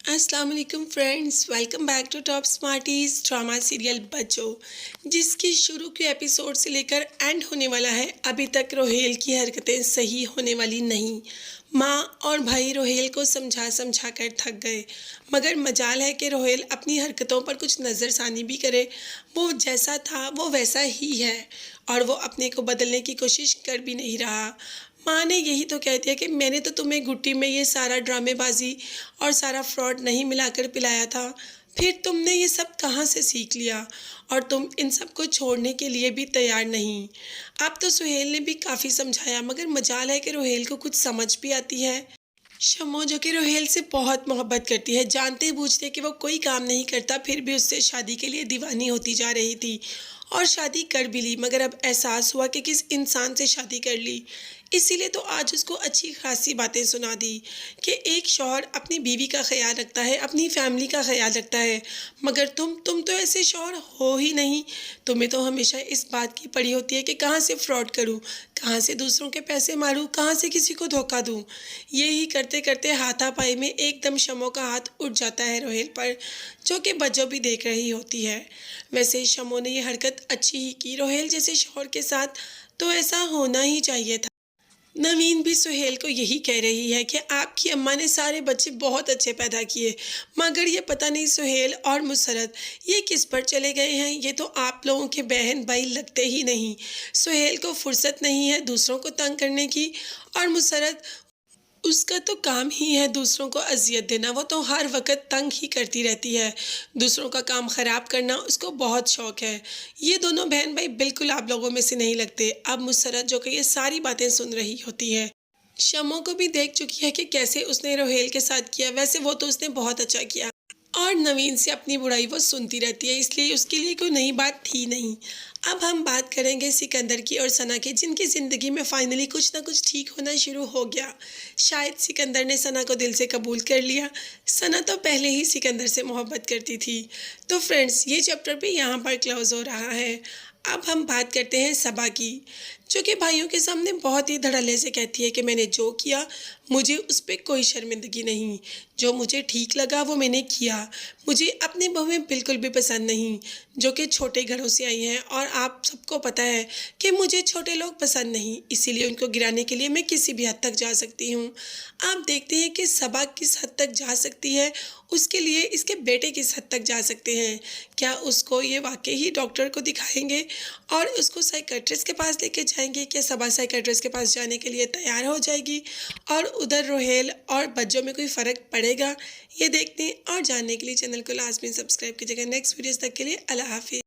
अस्सलाम वालेकुम friends, welcome back to Top Smarties drama serial बच्चों, जिसकी शुरू के एपिसोड से लेकर एंड होने वाला है। अभी तक रोहेल की हरकतें सही होने वाली नहीं। माँ और भाई रोहेल को समझा समझा कर थक गए, मगर मजाल है कि रोहेल अपनी हरकतों पर कुछ नज़रसानी भी करे। वो जैसा था वो वैसा ही है और वो अपने को बदलने की कोशिश कर भी नहीं रहा। माँ ने यही तो कह दिया कि मैंने तो तुम्हें गुट्टी में ये सारा ड्रामेबाजी और सारा फ्रॉड नहीं मिलाकर पिलाया था, फिर तुमने ये सब कहाँ से सीख लिया और तुम इन सब को छोड़ने के लिए भी तैयार नहीं। अब तो सुहेल ने भी काफ़ी समझाया, मगर मजाल है कि रोहेल को कुछ समझ भी आती है। शम्मो जो कि रोहेल से बहुत मोहब्बत करती है, जानते बूझते कि वो कोई काम नहीं करता, फिर भी उससे शादी के लिए दीवानी होती जा रही थी और शादी कर भी ली। मगर अब एहसास हुआ कि किस इंसान से शादी कर ली, इसीलिए तो आज उसको अच्छी खासी बातें सुना दी कि एक शौहर अपनी बीवी का ख्याल रखता है, अपनी फैमिली का ख्याल रखता है, मगर तुम तो ऐसे शौहर हो ही नहीं। तुम्हें तो हमेशा इस बात की पड़ी होती है कि कहाँ से फ्रॉड करूँ, कहाँ से दूसरों के पैसे मारूँ, कहाँ से किसी को धोखा दूँ। यही करते करते हाथापाई में एकदम शमो का हाथ उठ जाता है रोहेल पर, जो कि बज्जो भी देख रही होती है। वैसे शमो ने ये हरकत अच्छी ही की रोहेल जैसे शौहर के साथ, तो ऐसा होना ही चाहिए था। नवीन भी सुहेल को यही कह रही है कि आपकी अम्मा ने सारे बच्चे बहुत अच्छे पैदा किए, मगर ये पता नहीं सुहेल और मुसरत ये किस पर चले गए हैं। ये तो आप लोगों के बहन भाई लगते ही नहीं। सुहेल को फुर्सत नहीं है दूसरों को तंग करने की, और मुसरत उसका तो काम ही है दूसरों को अजियत देना। वो तो हर वक्त तंग ही करती रहती है, दूसरों का काम ख़राब करना उसको बहुत शौक है। ये दोनों बहन भाई बिल्कुल आप लोगों में से नहीं लगते। अब मुसरत जो कि ये सारी बातें सुन रही होती है, शमो को भी देख चुकी है कि कैसे उसने रोहेल के साथ किया, वैसे वो तो उसने बहुत अच्छा किया, और नवीन से अपनी बुराई वो सुनती रहती है, इसलिए उसके लिए कोई नई बात थी नहीं। अब हम बात करेंगे सिकंदर की और सना की, जिनकी ज़िंदगी में फाइनली कुछ ना कुछ ठीक होना शुरू हो गया। शायद सिकंदर ने सना को दिल से कबूल कर लिया। सना तो पहले ही सिकंदर से मोहब्बत करती थी। तो फ्रेंड्स, ये चैप्टर भी यहाँ पर क्लोज हो रहा है। अब हम बात करते हैं सबा की, जो कि भाइयों के सामने बहुत ही धड़ल्ले से कहती है कि मैंने जो किया मुझे उस पर कोई शर्मिंदगी नहीं, जो मुझे ठीक लगा वो मैंने किया। मुझे अपनी बहुएं बिल्कुल भी पसंद नहीं, जो कि छोटे घरों से आई हैं, और आप सबको पता है कि मुझे छोटे लोग पसंद नहीं, इसीलिए उनको गिराने के लिए मैं किसी भी हद तक जा सकती हूँ। आप देखते हैं कि सबा किस हद तक जा सकती है, उसके लिए इसके बेटे किस हद तक जा सकते हैं। क्या उसको ये वाकई ही डॉक्टर को दिखाएंगे और उसको साइकेट्रिस्ट के पास लेके जाएंगे? क्या सबा साइकेट्रिस्ट के पास जाने के लिए तैयार हो जाएगी और उधर रोहेल और बच्चों में कोई फ़र्क पड़ेगा? ये देखने और जानने के लिए चैनल को लाजमी सब्सक्राइब कीजिएगा। नेक्स्ट वीडियोस तक के लिए अल्लाह हाफिज़।